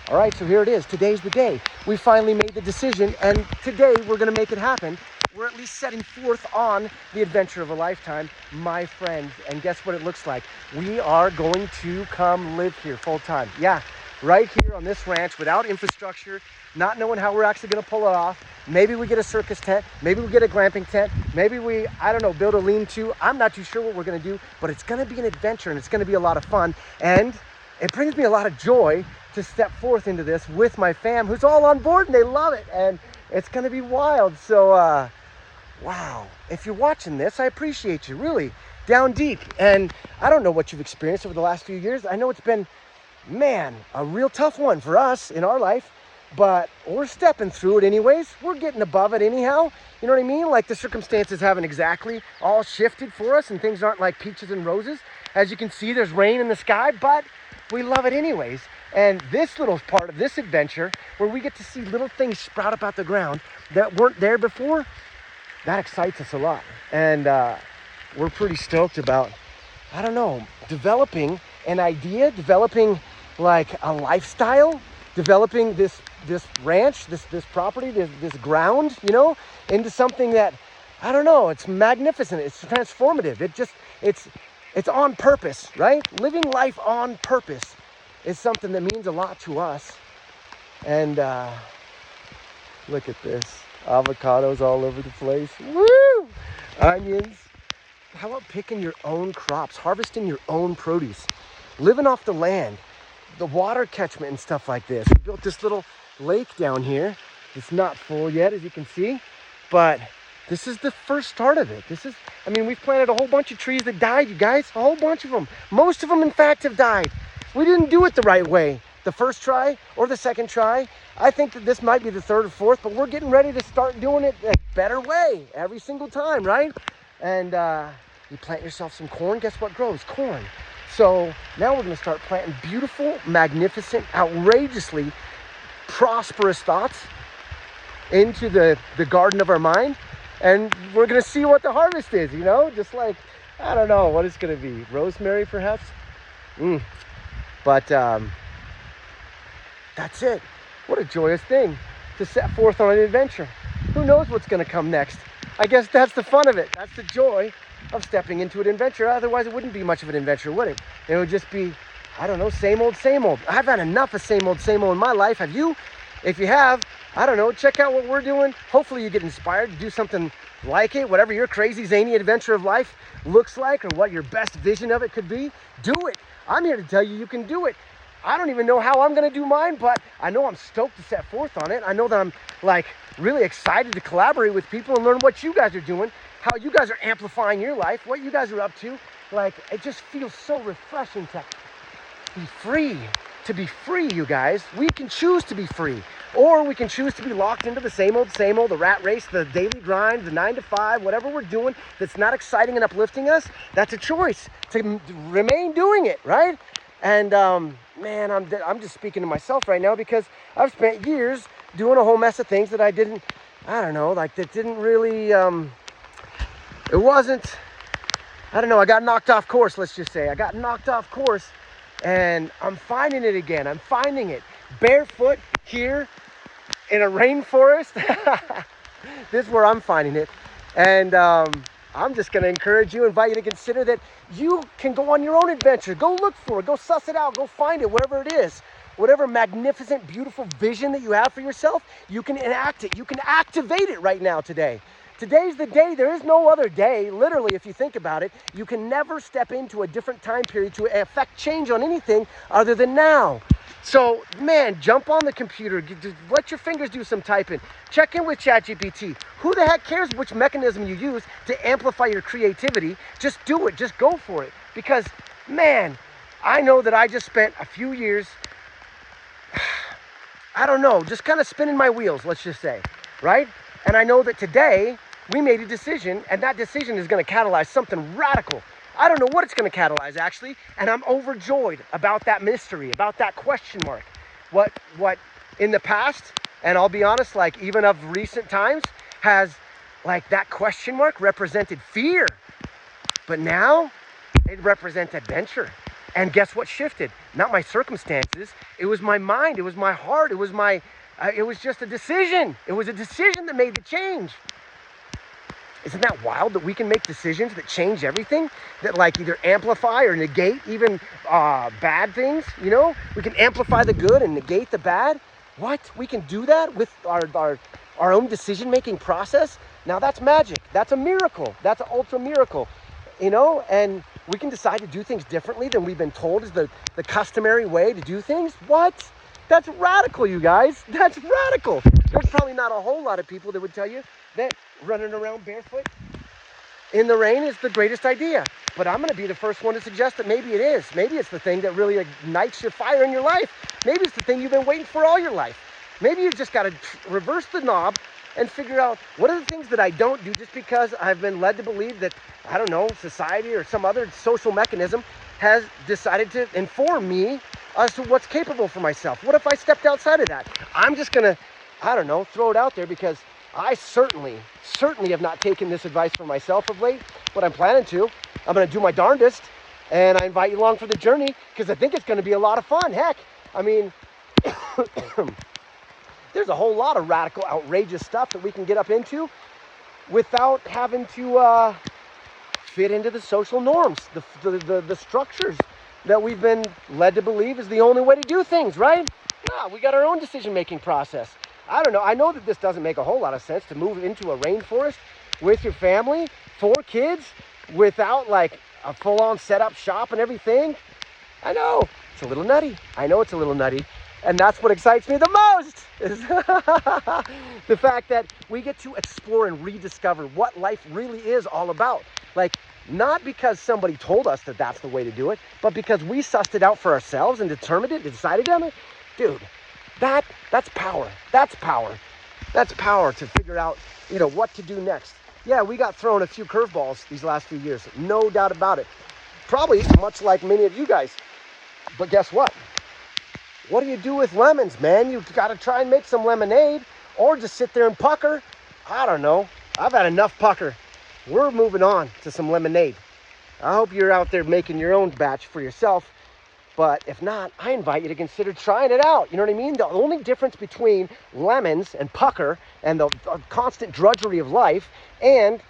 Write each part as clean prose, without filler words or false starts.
All right, so here it is. Today's the day. We finally made the decision, and today we're going to make it happen. We're at least setting forth on the adventure of a lifetime, my friends. And guess what it looks like? We are going to come live here full time. Yeah, right here on this ranch without infrastructure, not knowing how we're actually going to pull it off. Maybe we get a circus tent. Maybe we get a glamping tent. Maybe we, I don't know, build a lean-to. I'm not too sure what we're going to do, but it's going to be an adventure and it's going to be a lot of fun. And it brings me a lot of joy to step forth into this with my fam who's all on board and they love it. And it's going to be wild. So, wow. If you're watching this, I appreciate you, really, down deep. And I don't know what you've experienced over the last few years. I know it's been, man, a real tough one for us in our life. But we're stepping through it anyways. We're getting above it anyhow. You know what I mean? Like the circumstances haven't exactly all shifted for us and things aren't like peaches and roses. As you can see, there's rain in the sky, but we love it anyways. And this little part of this adventure where we get to see little things sprout up out the ground that weren't there before, that excites us a lot. And we're pretty stoked about, I don't know, developing an idea, developing like a lifestyle, developing this ranch, this property, this ground, you know, into something that, I don't know, it's magnificent, it's transformative, it's on purpose, right? Living life on purpose is something that means a lot to us. And look at this, avocados all over the place, woo! Onions. How about picking your own crops, harvesting your own produce, living off the land, the water catchment and stuff like this. We built this little lake down here. It's not full yet, as you can see, but this is the first start of it. I mean, we've planted a whole bunch of trees that died, you guys, a whole bunch of them. Most of them, in fact, have died. We didn't do it the right way, the first try or the second try. I think that this might be the third or fourth, but we're getting ready to start doing it a better way every single time, right? And you plant yourself some corn, guess what grows? Corn. So now we're going to start planting beautiful, magnificent, outrageously prosperous thoughts into the garden of our mind. And we're going to see what the harvest is, you know, just like, I don't know what it's going to be. Rosemary, perhaps? But that's it. What a joyous thing to set forth on an adventure. Who knows what's going to come next? I guess that's the fun of it. That's the joy of stepping into an adventure. Otherwise, it wouldn't be much of an adventure, would it? It would just be, I don't know, same old, same old. I've had enough of same old in my life. Have you? If you have, I don't know, check out what we're doing. Hopefully you get inspired to do something like it, whatever your crazy, zany adventure of life looks like or what your best vision of it could be. Do it. I'm here to tell you, you can do it. I don't even know how I'm going to do mine, but I know I'm stoked to set forth on it. I know that I'm like really excited to collaborate with people and learn what you guys are doing, how you guys are amplifying your life, what you guys are up to. Like, it just feels so refreshing to be free. To be free, you guys. We can choose to be free, or we can choose to be locked into the same old, the rat race, the daily grind, the 9 to 5, whatever we're doing that's not exciting and uplifting us. That's a choice to remain doing it, right? And man, I'm just speaking to myself right now because I've spent years doing a whole mess of things that I don't know, like that didn't really, it wasn't, I don't know, I got knocked off course, let's just say. I got knocked off course and I'm finding it again. I'm finding it barefoot here in a rainforest. This is where I'm finding it. And I'm just going to encourage you, invite you to consider that you can go on your own adventure. Go look for it. Go suss it out. Go find it, wherever it is. Whatever magnificent, beautiful vision that you have for yourself, you can enact it. You can activate it right now today. Today's the day. There is no other day. Literally, if you think about it, you can never step into a different time period to affect change on anything other than now. So, man, jump on the computer. Let your fingers do some typing. Check in with ChatGPT. Who the heck cares which mechanism you use to amplify your creativity? Just do it. Just go for it. Because, man, I know that I just spent a few years, I don't know, just kind of spinning my wheels, let's just say, right? And I know that today we made a decision, and that decision is going to catalyze something radical. I don't know what it's going to catalyze, actually, and I'm overjoyed about that mystery, about that question mark. What in the past, and I'll be honest, like even of recent times, has like that question mark represented fear. But now it represents adventure. And guess what shifted? Not my circumstances. It was my mind. It was my heart. It was just a decision. It was a decision that made the change. Isn't that wild that we can make decisions that change everything? That like either amplify or negate even bad things, you know? We can amplify the good and negate the bad. What? We can do that with our own decision-making process? Now that's magic. That's a miracle. That's an ultra miracle, you know? And we can decide to do things differently than we've been told is the customary way to do things. What? That's radical, you guys. That's radical. There's probably not a whole lot of people that would tell you that running around barefoot in the rain is the greatest idea. But I'm going to be the first one to suggest that maybe it is. Maybe it's the thing that really ignites your fire in your life. Maybe it's the thing you've been waiting for all your life. Maybe you've just got to reverse the knob and figure out what are the things that I don't do just because I've been led to believe that, I don't know, society or some other social mechanism has decided to inform me as to what's capable for myself. What if I stepped outside of that? I'm just going to, I don't know, throw it out there because I certainly have not taken this advice for myself of late, but I'm planning to. I'm going to do my darndest, and I invite you along for the journey because I think it's going to be a lot of fun. Heck, I mean, there's a whole lot of radical, outrageous stuff that we can get up into without having to fit into the social norms, the structures that we've been led to believe is the only way to do things, right? Yeah, we got our own decision-making process. I don't know. I know that this doesn't make a whole lot of sense to move into a rainforest with your family, 4 kids, without like a full-on set-up shop and everything. I know. It's a little nutty. I know it's a little nutty. And that's what excites me the most, is the fact that we get to explore and rediscover what life really is all about. Like, not because somebody told us that that's the way to do it, but because we sussed it out for ourselves and determined it, decided on it. Dude, that's power. That's power. That's power to figure out, you know, what to do next. Yeah, we got thrown a few curveballs these last few years. No doubt about it. Probably much like many of you guys. But guess what? What do you do with lemons, man? You've got to try and make some lemonade or just sit there and pucker. I don't know. I've had enough pucker. We're moving on to some lemonade. I hope you're out there making your own batch for yourself. But if not, I invite you to consider trying it out. You know what I mean? The only difference between lemons and pucker and the constant drudgery of life and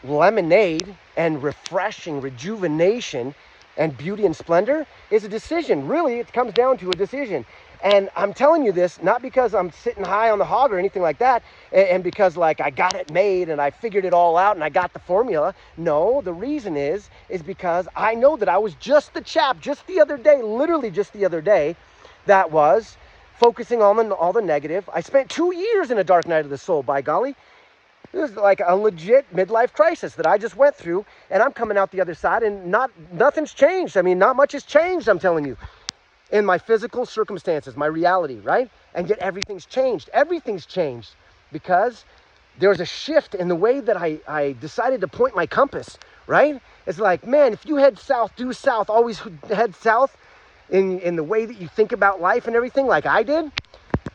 lemonade and refreshing rejuvenation and beauty and splendor is a decision. Really, it comes down to a decision. And I'm telling you this, not because I'm sitting high on the hog or anything like that, and because like I got it made and I figured it all out and I got the formula. No, the reason is because I know that I was just the chap just the other day, literally just the other day, that was focusing on all the negative. I spent 2 years in a dark night of the soul, by golly. It was like a legit midlife crisis that I just went through, and I'm coming out the other side and nothing's changed. I mean, not much has changed, I'm telling you. In my physical circumstances, my reality, right? And yet everything's changed. Everything's changed because there's a shift in the way that I decided to point my compass, right? It's like, man, if you head south, due south, always head south in the way that you think about life and everything like I did,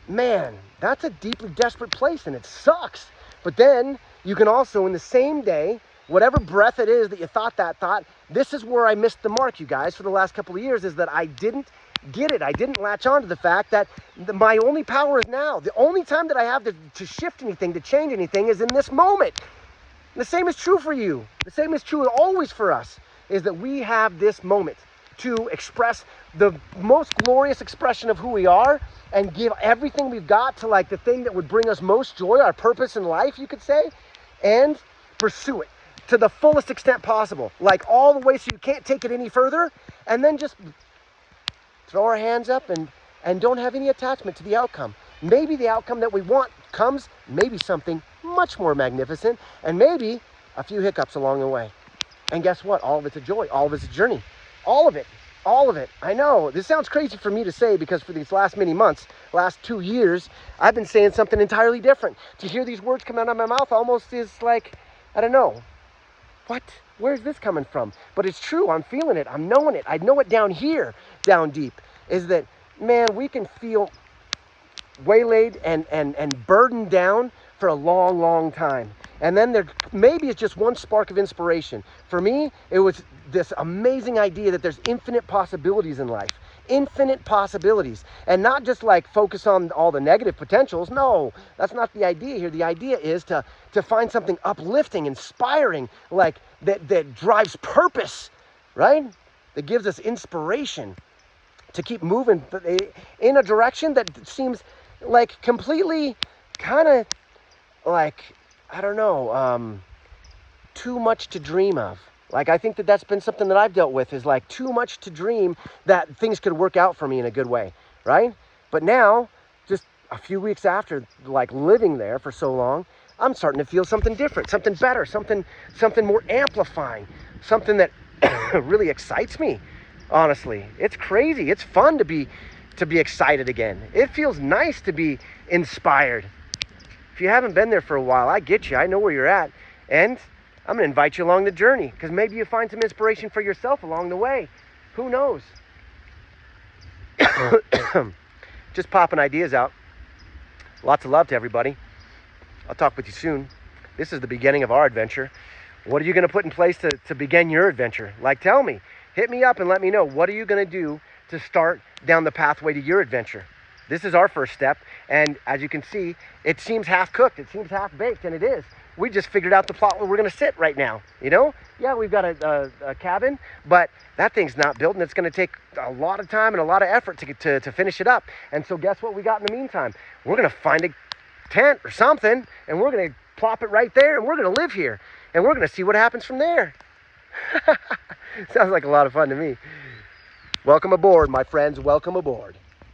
man, that's a deeply desperate place and it sucks. But then you can also, in the same day, whatever breath it is that you thought that thought, this is where I missed the mark, you guys, for the last couple of years, is that I didn't get it. I didn't latch on to the fact that my only power is now. The only time that I have to shift anything, to change anything, is in this moment. And the same is true for you. The same is true always for us, is that we have this moment to express the most glorious expression of who we are and give everything we've got to like the thing that would bring us most joy, our purpose in life, you could say, and pursue it to the fullest extent possible, like all the way so you can't take it any further, and then just throw our hands up and don't have any attachment to the outcome. Maybe the outcome that we want comes, maybe something much more magnificent, and maybe a few hiccups along the way. And guess what? All of it's a joy. All of it's a journey. All of it. All of it. I know. This sounds crazy for me to say because for these last many months, last 2 years, I've been saying something entirely different. To hear these words come out of my mouth almost is like, I don't know. What? Where's this coming from? But it's true. I'm feeling it. I'm knowing it. I know it down here, down deep, is that, man, we can feel waylaid and burdened down for a long, long time. And then there maybe it's just one spark of inspiration. For me, it was this amazing idea that there's infinite possibilities in life. Infinite possibilities. And not just like focus on all the negative potentials. No, that's not the idea here. The idea is to find something uplifting, inspiring, like that drives purpose, right? That gives us inspiration to keep moving in a direction that seems like completely kind of like, I don't know, too much to dream of. Like, I think that that's been something that I've dealt with, is like too much to dream that things could work out for me in a good way, right? But now, just a few weeks after like living there for so long, I'm starting to feel something different, something better, something more amplifying, something that really excites me. Honestly, it's crazy. It's fun to be excited again. It feels nice to be inspired. If you haven't been there for a while, I get you. I know where you're at. And I'm going to invite you along the journey, because maybe you find some inspiration for yourself along the way. Who knows? Just popping ideas out. Lots of love to everybody. I'll talk with you soon. This is the beginning of our adventure. What are you going to put in place to begin your adventure? Like, tell me. Hit me up and let me know. What are you going to do to start down the pathway to your adventure? This is our first step, and as you can see, it seems half-cooked, it seems half-baked, and it is. We just figured out the plot where we're going to sit right now, you know? Yeah, we've got a cabin, but that thing's not built, and it's going to take a lot of time and a lot of effort to finish it up. And so guess what we got in the meantime? We're going to find a tent or something, and we're going to plop it right there, and we're going to live here, and we're going to see what happens from there. Sounds like a lot of fun to me. Welcome aboard, my friends. Welcome aboard.